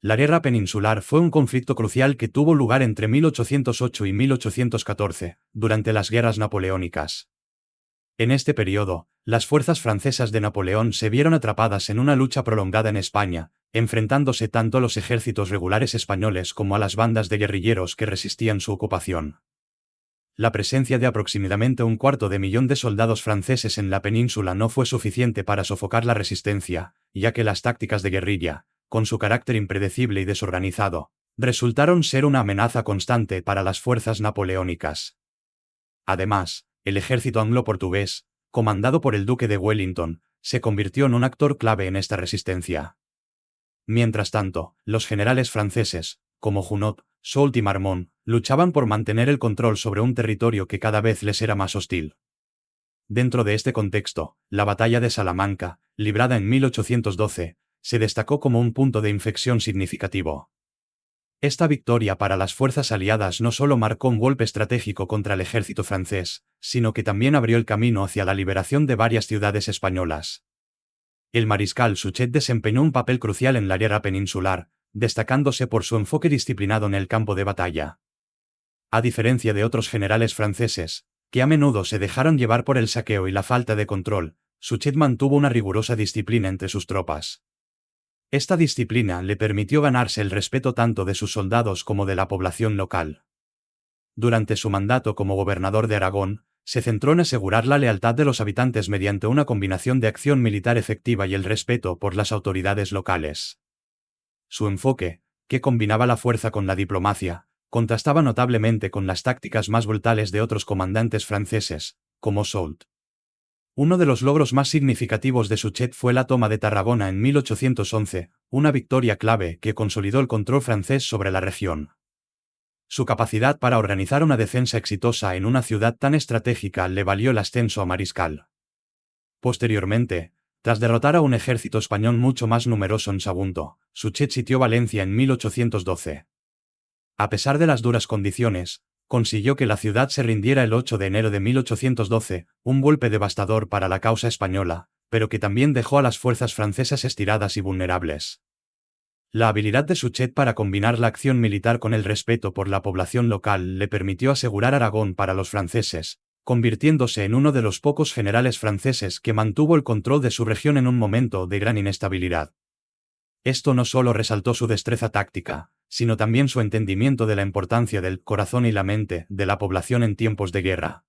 La Guerra Peninsular fue un conflicto crucial que tuvo lugar entre 1808 y 1814, durante las guerras napoleónicas. En este periodo, las fuerzas francesas de Napoleón se vieron atrapadas en una lucha prolongada en España, enfrentándose tanto a los ejércitos regulares españoles como a las bandas de guerrilleros que resistían su ocupación. La presencia de aproximadamente 250.000 de soldados franceses en la península no fue suficiente para sofocar la resistencia, ya que las tácticas de guerrilla, con su carácter impredecible y desorganizado, resultaron ser una amenaza constante para las fuerzas napoleónicas. Además, el ejército anglo-portugués, comandado por el duque de Wellington, se convirtió en un actor clave en esta resistencia. Mientras tanto, los generales franceses, como Junot, Soult y Marmont, luchaban por mantener el control sobre un territorio que cada vez les era más hostil. Dentro de este contexto, la batalla de Salamanca, librada en 1812, se destacó como un punto de inflexión significativo. Esta victoria para las fuerzas aliadas no solo marcó un golpe estratégico contra el ejército francés, sino que también abrió el camino hacia la liberación de varias ciudades españolas. El mariscal Suchet desempeñó un papel crucial en la guerra peninsular, destacándose por su enfoque disciplinado en el campo de batalla. A diferencia de otros generales franceses, que a menudo se dejaron llevar por el saqueo y la falta de control, Suchet mantuvo una rigurosa disciplina entre sus tropas. Esta disciplina le permitió ganarse el respeto tanto de sus soldados como de la población local. Durante su mandato como gobernador de Aragón, se centró en asegurar la lealtad de los habitantes mediante una combinación de acción militar efectiva y el respeto por las autoridades locales. Su enfoque, que combinaba la fuerza con la diplomacia, contrastaba notablemente con las tácticas más brutales de otros comandantes franceses, como Soult. Uno de los logros más significativos de Suchet fue la toma de Tarragona en 1811, una victoria clave que consolidó el control francés sobre la región. Su capacidad para organizar una defensa exitosa en una ciudad tan estratégica le valió el ascenso a mariscal. Posteriormente, tras derrotar a un ejército español mucho más numeroso en Sagunto, Suchet sitió Valencia en 1812. A pesar de las duras condiciones, consiguió que la ciudad se rindiera el 8 de enero de 1812, un golpe devastador para la causa española, pero que también dejó a las fuerzas francesas estiradas y vulnerables. La habilidad de Suchet para combinar la acción militar con el respeto por la población local le permitió asegurar Aragón para los franceses, convirtiéndose en uno de los pocos generales franceses que mantuvo el control de su región en un momento de gran inestabilidad. Esto no solo resaltó su destreza táctica, sino también su entendimiento de la importancia del corazón y la mente de la población en tiempos de guerra.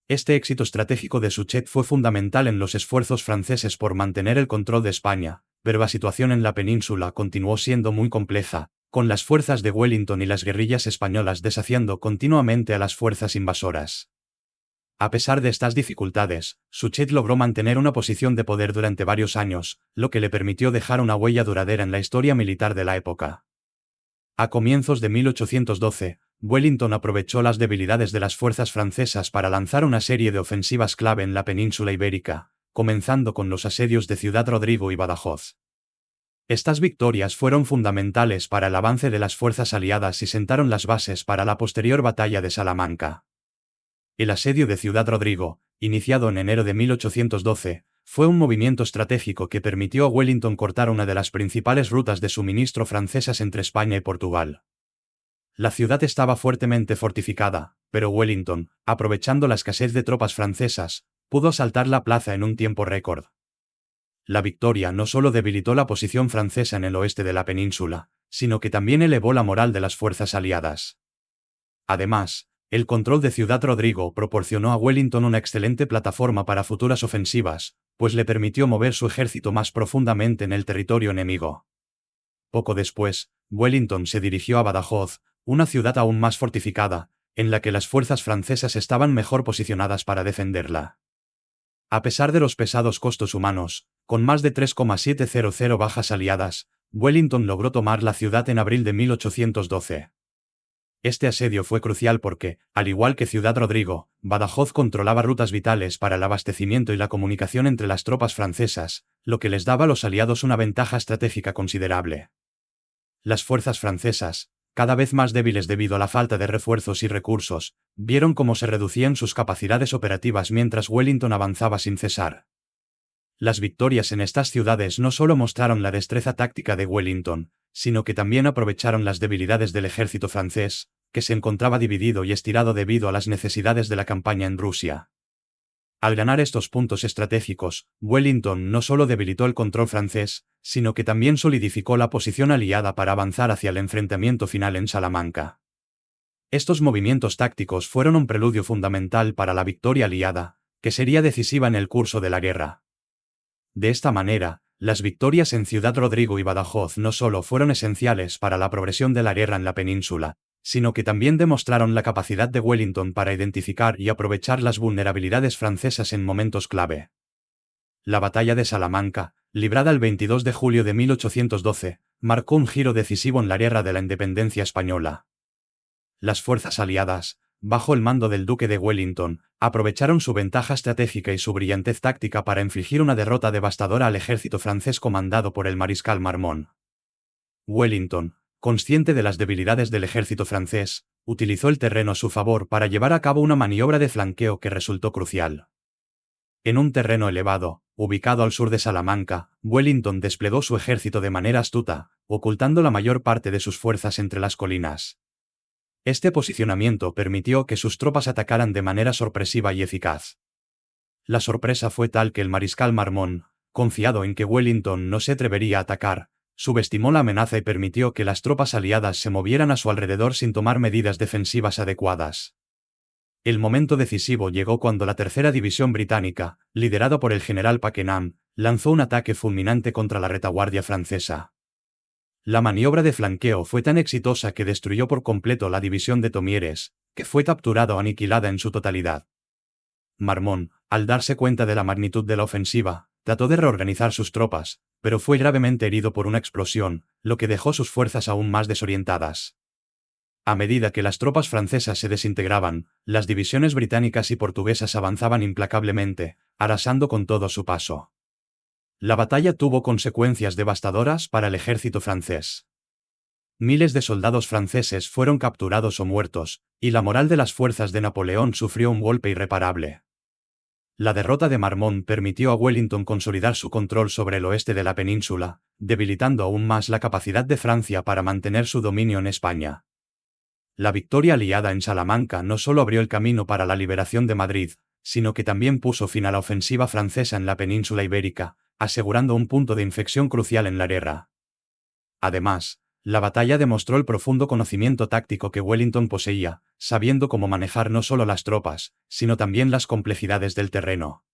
Este éxito estratégico de Suchet fue fundamental en los esfuerzos franceses por mantener el control de España, pero la situación en la península continuó siendo muy compleja, con las fuerzas de Wellington y las guerrillas españolas desafiando continuamente a las fuerzas invasoras. A pesar de estas dificultades, Suchet logró mantener una posición de poder durante varios años, lo que le permitió dejar una huella duradera en la historia militar de la época. A comienzos de 1812, Wellington aprovechó las debilidades de las fuerzas francesas para lanzar una serie de ofensivas clave en la península ibérica, comenzando con los asedios de Ciudad Rodrigo y Badajoz. Estas victorias fueron fundamentales para el avance de las fuerzas aliadas y sentaron las bases para la posterior batalla de Salamanca. El asedio de Ciudad Rodrigo, iniciado en enero de 1812, fue un movimiento estratégico que permitió a Wellington cortar una de las principales rutas de suministro francesas entre España y Portugal. La ciudad estaba fuertemente fortificada, pero Wellington, aprovechando la escasez de tropas francesas, pudo asaltar la plaza en un tiempo récord. La victoria no solo debilitó la posición francesa en el oeste de la península, sino que también elevó la moral de las fuerzas aliadas. Además, el control de Ciudad Rodrigo proporcionó a Wellington una excelente plataforma para futuras ofensivas, pues le permitió mover su ejército más profundamente en el territorio enemigo. Poco después, Wellington se dirigió a Badajoz, una ciudad aún más fortificada, en la que las fuerzas francesas estaban mejor posicionadas para defenderla. A pesar de los pesados costos humanos, con más de 3,700 bajas aliadas, Wellington logró tomar la ciudad en abril de 1812. Este asedio fue crucial porque, al igual que Ciudad Rodrigo, Badajoz controlaba rutas vitales para el abastecimiento y la comunicación entre las tropas francesas, lo que les daba a los aliados una ventaja estratégica considerable. Las fuerzas francesas, cada vez más débiles debido a la falta de refuerzos y recursos, vieron cómo se reducían sus capacidades operativas mientras Wellington avanzaba sin cesar. Las victorias en estas ciudades no solo mostraron la destreza táctica de Wellington, sino que también aprovecharon las debilidades del ejército francés, que se encontraba dividido y estirado debido a las necesidades de la campaña en Rusia. Al ganar estos puntos estratégicos, Wellington no solo debilitó el control francés, sino que también solidificó la posición aliada para avanzar hacia el enfrentamiento final en Salamanca. Estos movimientos tácticos fueron un preludio fundamental para la victoria aliada, que sería decisiva en el curso de la guerra. De esta manera, las victorias en Ciudad Rodrigo y Badajoz no solo fueron esenciales para la progresión de la guerra en la península, sino que también demostraron la capacidad de Wellington para identificar y aprovechar las vulnerabilidades francesas en momentos clave. La batalla de Salamanca, librada el 22 de julio de 1812, marcó un giro decisivo en la guerra de la independencia española. Las fuerzas aliadas, bajo el mando del duque de Wellington, aprovecharon su ventaja estratégica y su brillantez táctica para infligir una derrota devastadora al ejército francés comandado por el mariscal Marmont. Wellington, consciente de las debilidades del ejército francés, utilizó el terreno a su favor para llevar a cabo una maniobra de flanqueo que resultó crucial. En un terreno elevado, ubicado al sur de Salamanca, Wellington desplegó su ejército de manera astuta, ocultando la mayor parte de sus fuerzas entre las colinas. Este posicionamiento permitió que sus tropas atacaran de manera sorpresiva y eficaz. La sorpresa fue tal que el mariscal Marmont, confiado en que Wellington no se atrevería a atacar, subestimó la amenaza y permitió que las tropas aliadas se movieran a su alrededor sin tomar medidas defensivas adecuadas. El momento decisivo llegó cuando la tercera división británica, liderada por el general Pakenham, lanzó un ataque fulminante contra la retaguardia francesa. La maniobra de flanqueo fue tan exitosa que destruyó por completo la división de Thomieres, que fue capturada o aniquilada en su totalidad. Marmont, al darse cuenta de la magnitud de la ofensiva, trató de reorganizar sus tropas, pero fue gravemente herido por una explosión, lo que dejó sus fuerzas aún más desorientadas. A medida que las tropas francesas se desintegraban, las divisiones británicas y portuguesas avanzaban implacablemente, arrasando con todo a su paso. La batalla tuvo consecuencias devastadoras para el ejército francés. Miles de soldados franceses fueron capturados o muertos, y la moral de las fuerzas de Napoleón sufrió un golpe irreparable. La derrota de Marmont permitió a Wellington consolidar su control sobre el oeste de la península, debilitando aún más la capacidad de Francia para mantener su dominio en España. La victoria aliada en Salamanca no solo abrió el camino para la liberación de Madrid, sino que también puso fin a la ofensiva francesa en la península ibérica, asegurando un punto de inflexión crucial en la guerra. Además, la batalla demostró el profundo conocimiento táctico que Wellington poseía, sabiendo cómo manejar no solo las tropas, sino también las complejidades del terreno.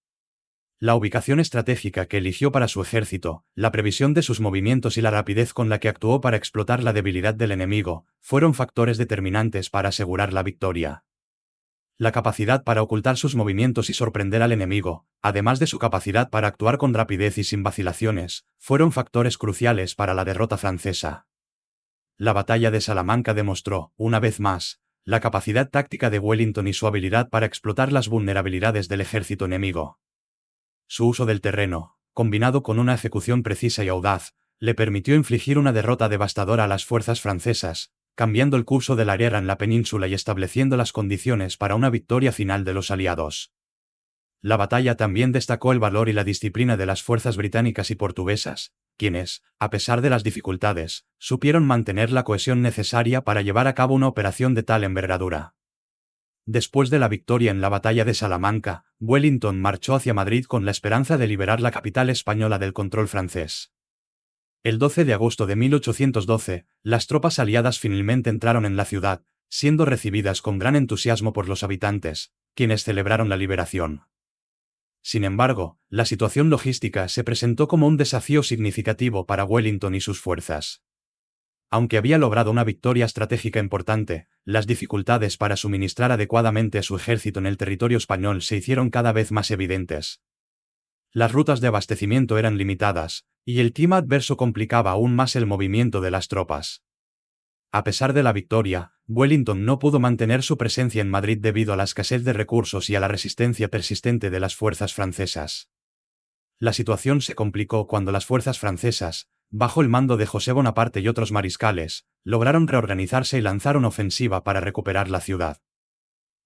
La ubicación estratégica que eligió para su ejército, la previsión de sus movimientos y la rapidez con la que actuó para explotar la debilidad del enemigo, fueron factores determinantes para asegurar la victoria. La capacidad para ocultar sus movimientos y sorprender al enemigo, además de su capacidad para actuar con rapidez y sin vacilaciones, fueron factores cruciales para la derrota francesa. La batalla de Salamanca demostró, una vez más, la capacidad táctica de Wellington y su habilidad para explotar las vulnerabilidades del ejército enemigo. Su uso del terreno, combinado con una ejecución precisa y audaz, le permitió infligir una derrota devastadora a las fuerzas francesas, cambiando el curso de la guerra en la península y estableciendo las condiciones para una victoria final de los aliados. La batalla también destacó el valor y la disciplina de las fuerzas británicas y portuguesas, quienes, a pesar de las dificultades, supieron mantener la cohesión necesaria para llevar a cabo una operación de tal envergadura. Después de la victoria en la batalla de Salamanca, Wellington marchó hacia Madrid con la esperanza de liberar la capital española del control francés. El 12 de agosto de 1812, las tropas aliadas finalmente entraron en la ciudad, siendo recibidas con gran entusiasmo por los habitantes, quienes celebraron la liberación. Sin embargo, la situación logística se presentó como un desafío significativo para Wellington y sus fuerzas. Aunque había logrado una victoria estratégica importante, las dificultades para suministrar adecuadamente a su ejército en el territorio español se hicieron cada vez más evidentes. Las rutas de abastecimiento eran limitadas, y el clima adverso complicaba aún más el movimiento de las tropas. A pesar de la victoria, Wellington no pudo mantener su presencia en Madrid debido a la escasez de recursos y a la resistencia persistente de las fuerzas francesas. La situación se complicó cuando las fuerzas francesas, bajo el mando de José Bonaparte y otros mariscales, lograron reorganizarse y lanzar una ofensiva para recuperar la ciudad.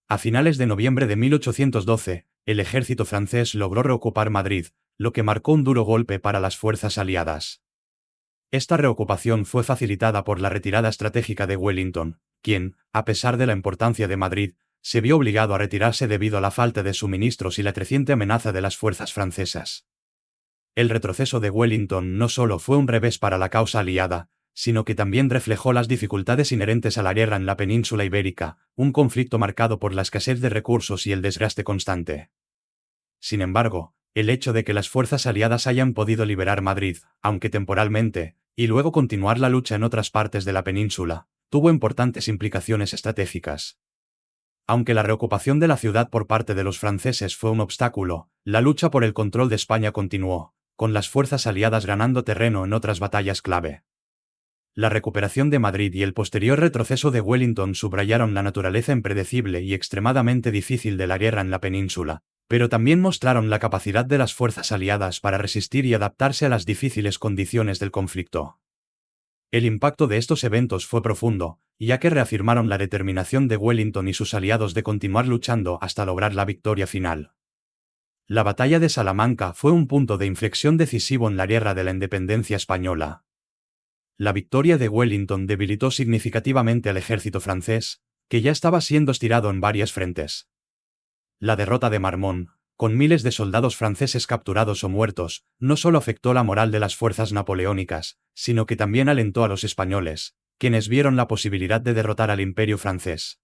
A finales de noviembre de 1812, el ejército francés logró reocupar Madrid, lo que marcó un duro golpe para las fuerzas aliadas. Esta reocupación fue facilitada por la retirada estratégica de Wellington, quien, a pesar de la importancia de Madrid, se vio obligado a retirarse debido a la falta de suministros y la creciente amenaza de las fuerzas francesas. El retroceso de Wellington no solo fue un revés para la causa aliada, sino que también reflejó las dificultades inherentes a la guerra en la península ibérica, un conflicto marcado por la escasez de recursos y el desgaste constante. Sin embargo, el hecho de que las fuerzas aliadas hayan podido liberar Madrid, aunque temporalmente, y luego continuar la lucha en otras partes de la península, tuvo importantes implicaciones estratégicas. Aunque la reocupación de la ciudad por parte de los franceses fue un obstáculo, la lucha por el control de España continuó, con las fuerzas aliadas ganando terreno en otras batallas clave. La recuperación de Madrid y el posterior retroceso de Wellington subrayaron la naturaleza impredecible y extremadamente difícil de la guerra en la península, pero también mostraron la capacidad de las fuerzas aliadas para resistir y adaptarse a las difíciles condiciones del conflicto. El impacto de estos eventos fue profundo, ya que reafirmaron la determinación de Wellington y sus aliados de continuar luchando hasta lograr la victoria final. La batalla de Salamanca fue un punto de inflexión decisivo en la guerra de la independencia española. La victoria de Wellington debilitó significativamente al ejército francés, que ya estaba siendo estirado en varias frentes. La derrota de Marmont, con miles de soldados franceses capturados o muertos, no solo afectó la moral de las fuerzas napoleónicas, sino que también alentó a los españoles, quienes vieron la posibilidad de derrotar al imperio francés.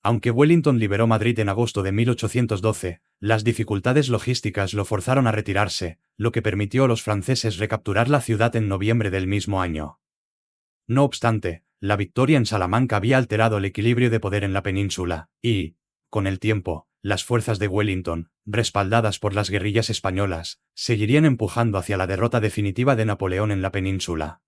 Aunque Wellington liberó Madrid en agosto de 1812, las dificultades logísticas lo forzaron a retirarse, lo que permitió a los franceses recapturar la ciudad en noviembre del mismo año. No obstante, la victoria en Salamanca había alterado el equilibrio de poder en la península, y, con el tiempo, las fuerzas de Wellington, respaldadas por las guerrillas españolas, seguirían empujando hacia la derrota definitiva de Napoleón en la península.